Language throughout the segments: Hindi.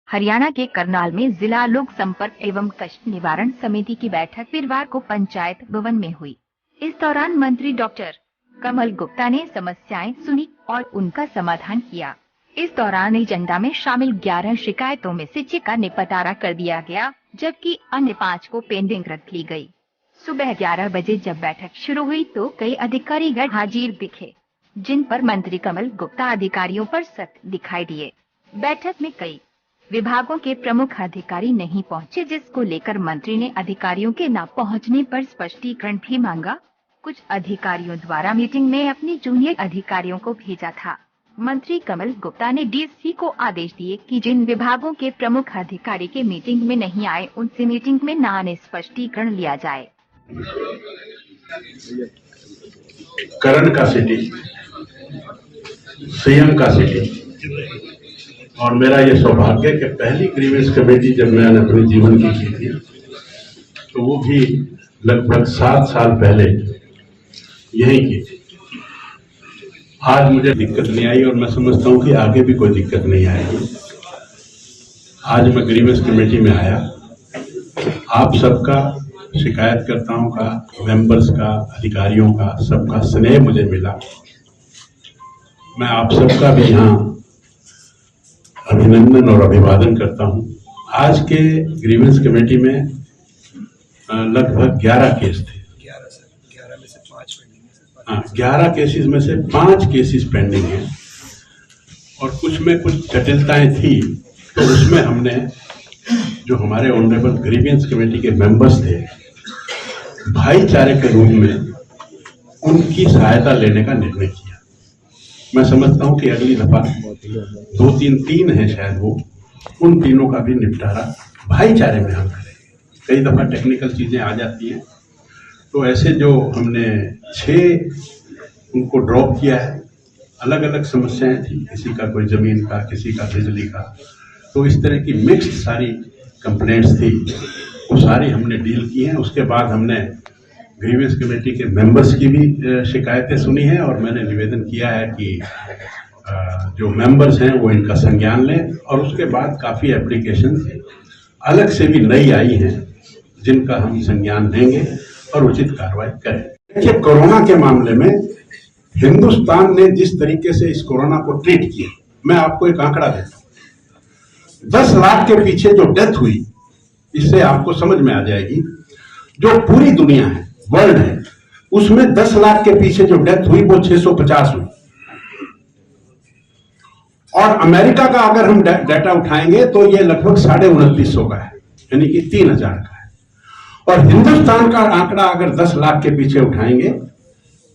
हरियाणा के करनाल में जिला लोक संपर्क एवं कष्ट निवारण समिति की बैठक वीरवार को पंचायत भवन में हुई। इस दौरान मंत्री डॉक्टर कमल गुप्ता ने समस्याएं सुनी और उनका समाधान किया। इस दौरान एजेंडा में शामिल 11 शिकायतों में से 6 का निपटारा कर दिया गया, जबकि अन्य 5 को पेंडिंग रख ली गई। सुबह 11 बजे जब बैठक शुरू हुई तो कई अधिकारी गैर हाजिर दिखे, जिन पर मंत्री कमल गुप्ता अधिकारियों पर सख्त दिखाई दिए। बैठक में कई विभागों के प्रमुख अधिकारी नहीं पहुंचे, जिसको लेकर मंत्री ने अधिकारियों के न पहुंचने पर स्पष्टीकरण भी मांगा। कुछ अधिकारियों द्वारा मीटिंग में अपने जूनियर अधिकारियों को भेजा था। मंत्री कमल गुप्ता ने डीसी को आदेश दिए कि जिन विभागों के प्रमुख अधिकारी के मीटिंग में नहीं आए, उनसे मीटिंग में न आने स्पष्टीकरण लिया जाए। करण का सिटी, सीएम का सिटी, और मेरा ये सौभाग्य कि पहली ग्रीवेंस कमेटी जब मैंने अपने जीवन की थी तो वो भी लगभग 7 साल पहले यही की थी। आज मुझे दिक्कत नहीं आई और मैं समझता हूँ कि आगे भी कोई दिक्कत नहीं आएगी। आज मैं ग्रीवेंस कमेटी में आया, आप सबका, शिकायतकर्ताओं का, मेंबर्स का, अधिकारियों का, सबका स्नेह मुझे मिला। मैं आप सबका भी यहाँ अभिनंदन और अभिवादन करता हूं। आज के ग्रीवेंस कमेटी में लगभग 11 केस थे। 11 में से 5 पेंडिंग है। हाँ, 11 केसेस में से 5 केसेस पेंडिंग हैं और कुछ में कुछ जटिलताएं थी, तो उसमें हमने जो हमारे ऑनरेबल ग्रीवेंस कमेटी के मेंबर्स थे, भाईचारे के रूप में उनकी सहायता लेने का निर्णय किया। मैं समझता हूं कि अगली दफा 2-3 है शायद, वो उन तीनों का भी निपटारा भाईचारे में हम करेंगे। कई दफा टेक्निकल चीजें आ जाती हैं, तो ऐसे जो हमने 6 उनको ड्रॉप किया है। अलग अलग समस्याएं थी, किसी का कोई जमीन का, किसी का बिजली का, तो इस तरह की मिक्स्ड सारी कंप्लेंट्स थी, वो सारी हमने डील की हैं। उसके बाद हमने ग्रीवेंस कमेटी के मेंबर्स की भी शिकायतें सुनी हैं और मैंने निवेदन किया है कि जो मेंबर्स हैं वो इनका संज्ञान लें, और उसके बाद काफ़ी एप्लीकेशंस अलग से भी नई आई हैं जिनका हम संज्ञान लेंगे और उचित कार्रवाई करें। देखिए, कोरोना के मामले में हिंदुस्तान ने जिस तरीके से इस कोरोना को ट्रीट किया, मैं आपको एक आंकड़ा देता हूँ। 10 लाख के पीछे जो डेथ हुई, इससे आपको समझ में आ जाएगी, जो पूरी दुनिया है, वर्ल्ड है, उसमें 10 लाख के पीछे जो डेथ हुई वो 650 हुई। और अमेरिका का अगर हम डाटा उठाएंगे तो ये लगभग 2950 का है, यानी कि 3000 का है। और हिंदुस्तान का आंकड़ा अगर 10 लाख के पीछे उठाएंगे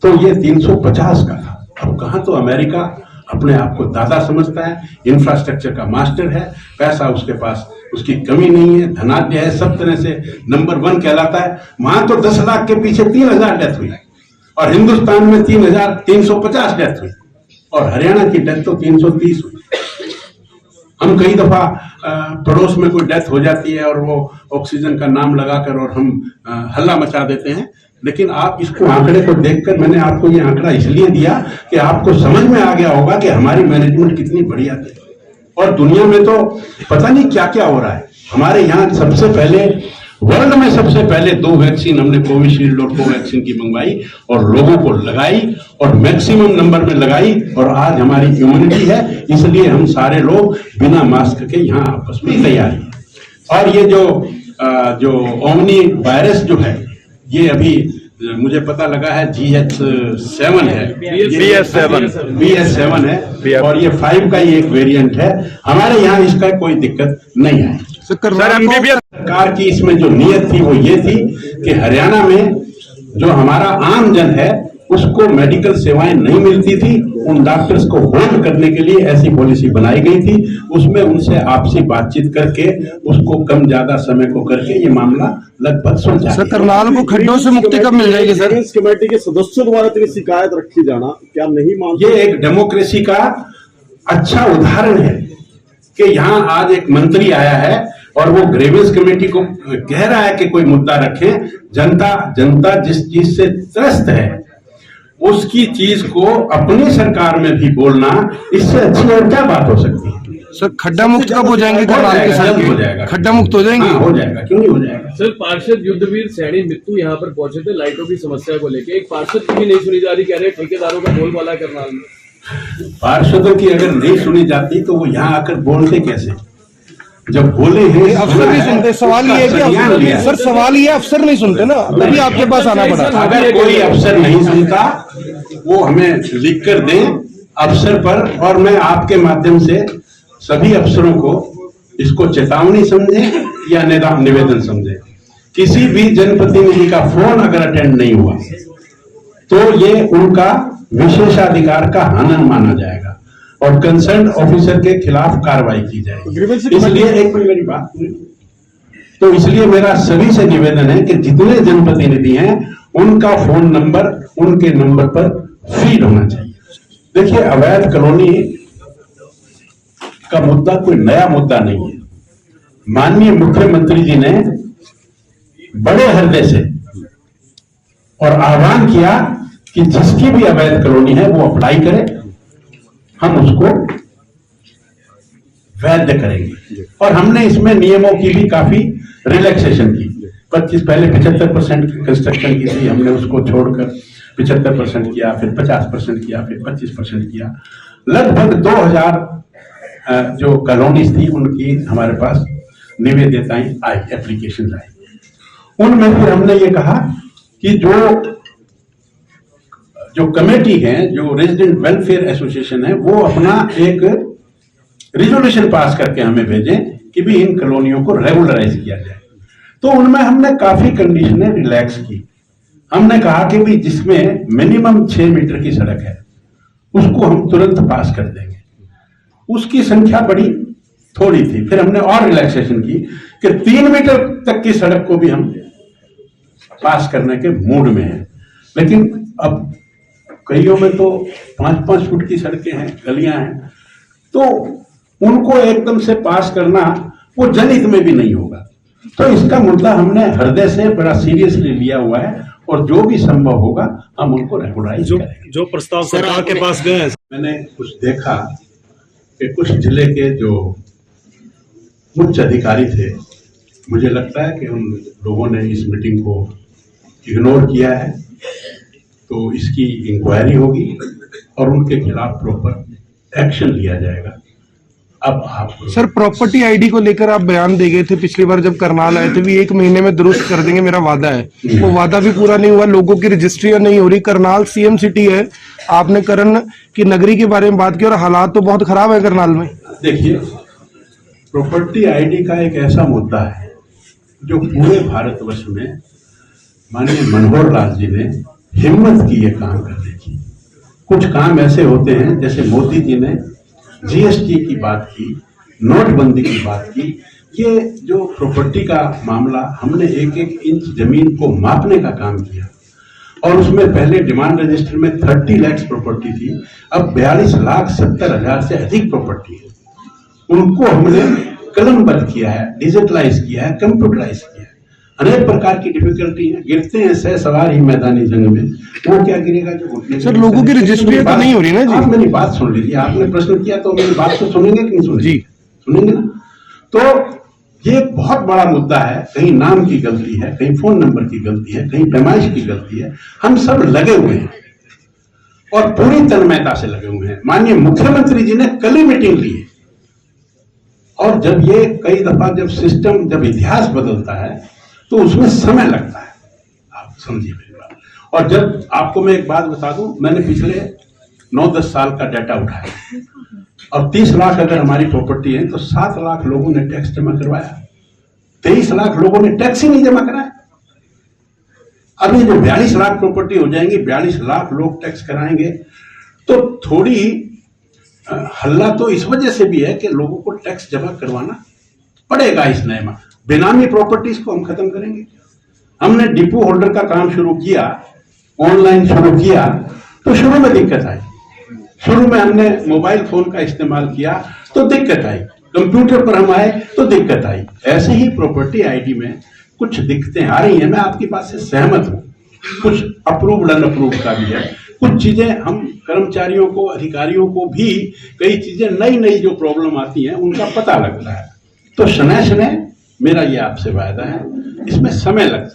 तो ये 350 का था। अब कहां तो अमेरिका अपने आप को दादा समझता है, इंफ्रास्ट्रक्चर का मास्टर है, पैसा उसके पास, उसकी कमी नहीं है, धनाढ्य है, सब तरह से नंबर 1 कहलाता है। वहां तो 10 लाख के पीछे 3000 डेथ हुई और हिंदुस्तान में 3350 डेथ हुई, और हरियाणा की डेथ तो 330 हुई। हम कई दफा पड़ोस में कोई डेथ हो जाती है और वो ऑक्सीजन का नाम लगाकर और हम हल्ला मचा देते हैं, लेकिन आप इसको आंकड़े को देखकर, मैंने आपको ये आंकड़ा इसलिए दिया कि आपको समझ में आ गया होगा कि हमारी मैनेजमेंट कितनी बढ़िया थी। और दुनिया में तो पता नहीं क्या क्या हो रहा है। हमारे यहाँ सबसे पहले, वर्ल्ड में सबसे पहले 2 वैक्सीन हमने कोविशील्ड और कोवैक्सीन की मंगवाई और लोगों को लगाई और मैक्सिमम नंबर में लगाई, और आज हमारी इम्यूनिटी है, इसलिए हम सारे लोग बिना मास्क के यहाँ आपस में तैयार हैं। और ये जो ओमनी वायरस जो है, ये अभी मुझे पता लगा है GH7 है, BS7 है, और ये 5 का ही एक वेरिएंट है। हमारे यहाँ इसका कोई दिक्कत नहीं है। सरकार की इसमें जो नीयत थी वो ये थी कि हरियाणा में जो हमारा आम जन है उसको मेडिकल सेवाएं नहीं मिलती थी, उन डॉक्टर्स को होल्ड करने के लिए ऐसी पॉलिसी बनाई गई थी। उसमें उनसे आपसी बातचीत करके, उसको कम ज्यादा समय को करके ये मामला लगभग सुलझा। सर, करनाल को खड्डों से मुक्ति कब मिल जाएगी सर? इस कमेटी के सदस्यों द्वारा इतनी शिकायत रखी जाना क्या नहीं मानते? ये एक डेमोक्रेसी का अच्छा उदाहरण है कि यहाँ आज एक मंत्री आया है और वो ग्रीवेंस कमेटी को कह रहा है कि कोई मुद्दा रखें। जनता जिस चीज से त्रस्त है उसकी चीज को अपनी सरकार में भी बोलना, इससे अच्छी और क्या बात हो सकती है। सर खड्डा मुक्त कब हो जाएंगे करनाल के जल्द हो सड़क? जाएगा। खड्डा मुक्त हो जाएंगे? हाँ, हो जाएगा, क्यों नहीं हो जाएगा। सर पार्षद युद्धवीर सैनी मित्तू यहाँ पर पहुंचे थे लाइटों की समस्या को लेकर, एक पार्षद की भी नहीं सुनी जा रही, कह रहे ठेकेदारों का बोलबाला है करनाल में। पार्षदों की अगर नहीं सुनी जाती तो वो यहाँ आकर बोलते कैसे? जब बोले हैं अफसर नहीं सुनते, सवाल ये है कि संज्ञान लिया है। सर सवाल ये अफसर नहीं सुनते ना, तभी आपके पास आना पड़ा। अगर कोई अफसर नहीं सुनता वो हमें लिख कर दें अफसर पर, और मैं आपके माध्यम से सभी अफसरों को इसको चेतावनी समझे या निवेदन समझे, किसी भी जनप्रतिनिधि का फोन अगर अटेंड नहीं हुआ तो ये उनका विशेषाधिकार का हनन माना जाएगा और कंसर्न ऑफिसर के खिलाफ कार्रवाई की जाएगी। इसलिए एक मिनट मेरी बात पूरी। तो इसलिए मेरा सभी से निवेदन है कि जितने जनप्रतिनिधि हैं उनका फोन नंबर उनके नंबर पर फीड होना चाहिए। देखिए, अवैध कॉलोनी का मुद्दा कोई नया मुद्दा नहीं है। माननीय मुख्यमंत्री जी ने बड़े हृदय से और आह्वान किया कि जिसकी भी अवैध कॉलोनी है वो अप्लाई करे, हम उसको वैध करेंगे। और हमने इसमें नियमों की भी काफी रिलैक्सेशन की। 25 पहले 75% कंस्ट्रक्शन की थी, हमने उसको छोड़कर 75% किया, फिर 50% किया, फिर 25% किया। लगभग 2000 जो कॉलोनीज थी उनकी हमारे पास निवेदिताएं आई, एप्लीकेशन आई। उनमें फिर हमने ये कहा कि जो कमेटी है, जो रेजिडेंट वेलफेयर एसोसिएशन है, वो अपना एक रिजोल्यूशन पास करके हमें भेजें कि भी इन कॉलोनियों को रेगुलराइज किया जाए। तो उनमें हमने काफी कंडीशनें रिलैक्स की। हमने कहा कि भी जिसमें मिनिमम 6 मीटर की सड़क है उसको हम तुरंत पास कर देंगे। उसकी संख्या बड़ी थोड़ी थी। फिर हमने और रिलैक्सेशन की कि 3 मीटर तक की सड़क को भी हम पास करने के मूड में हैं। लेकिन अब कईयों में तो 5-5 फुट की सड़कें हैं, गलियां हैं, तो उनको एकदम से पास करना वो जनहित में भी नहीं होगा। तो इसका मुद्दा हमने हृदय से बड़ा सीरियसली लिया हुआ है और जो भी संभव होगा हम उनको रेगुलराइज करेंगे। जो प्रस्ताव सरकार के पास गए हैं, मैंने कुछ देखा कि कुछ जिले के जो उच्च अधिकारी थे, मुझे लगता है कि उन लोगों ने इस मीटिंग को इग्नोर किया है। तो इसकी इंक्वायरी होगी और उनके खिलाफ प्रॉपर एक्शन लिया जाएगा। अब आप सर प्रॉपर्टी आईडी को लेकर आप बयान दे गए थे पिछली बार जब करनाल आए थे, भी 1 महीने में दुरुस्त कर देंगे, मेरा वादा है। वो वादा भी पूरा नहीं हुआ, लोगों की रजिस्ट्रियां नहीं हो रही। करनाल सीएम सिटी है, आपने करण की नगरी के बारे में बात की और हालात तो बहुत खराब है करनाल में। देखिए, प्रॉपर्टी आईडी का एक ऐसा मुद्दा है जो पूरे भारतवर्ष में माननीय मनोहर लाल जी ने हिम्मत की है काम करने की। कुछ काम ऐसे होते हैं, जैसे मोदी जी ने जीएसटी की बात की, नोटबंदी की बात की। ये जो प्रॉपर्टी का मामला, हमने 1-1 इंच जमीन को मापने का काम किया और उसमें पहले डिमांड रजिस्टर में 30 लाख प्रॉपर्टी थी, अब 42,70,000 से अधिक प्रॉपर्टी है। उनको हमने कलमबद्ध किया है, डिजिटलाइज किया है, कंप्यूटराइज किया है। अनेक प्रकार की डिफिकल्टी है, गिरते हैं सह सवार ही मैदानी जंग में, वो क्या गिरेगा जो घुटने। सर लोगों की रजिस्ट्री तो नहीं हो रही ना जी। आप मेरी बात सुन लीजिए, आपने प्रश्न किया तो मेरी बात तो सुनेंगे कि नहीं सुनेंगे? जी सुनेंगे ना। तो ये एक बहुत बड़ा मुद्दा है। कहीं नाम की गलती है, कहीं फोन नंबर की गलती है, कहीं पैमाइश की गलती है। हम सब लगे हुए हैं और पूरी तन्मयता से लगे हुए हैं। माननीय मुख्यमंत्री जी ने कल ही मीटिंग ली है और जब ये कई दफा जब सिस्टम, जब इतिहास बदलता है तो उसमें समय लगता है, आप समझिए मेरी बात। और जब आपको मैं एक बात बता दूं, मैंने पिछले 9-10 साल का डाटा उठाया और 30 लाख अगर हमारी प्रॉपर्टी है तो 7 लाख लोगों ने टैक्स जमा करवाया, 23 लाख लोगों ने टैक्स ही नहीं जमा कराया। अब ये जो 42 लाख प्रॉपर्टी हो जाएंगी, 42 लाख लोग टैक्स कराएंगे, तो थोड़ी हल्ला तो इस वजह से भी है कि लोगों को टैक्स जमा करवाना पड़ेगा। इस नए में बेनामी प्रॉपर्टीज को हम खत्म करेंगे। हमने डिपो होल्डर का काम शुरू किया, ऑनलाइन शुरू किया, तो शुरू में दिक्कत आई। शुरू में हमने मोबाइल फोन का इस्तेमाल किया तो दिक्कत आई, कंप्यूटर पर हम आए तो दिक्कत आई। ऐसे ही प्रॉपर्टी आईडी में कुछ दिक्कतें आ रही हैं। मैं आपकी बात से सहमत हूं, कुछ अप्रूव्ड अनअप्रूव्ड का भी है, कुछ चीजें हम कर्मचारियों को, अधिकारियों को भी कई चीजें नई नई जो प्रॉब्लम आती हैं उनका पता लगता है। तो शनय शनय मेरा ये आपसे वायदा है, इसमें समय लगता है।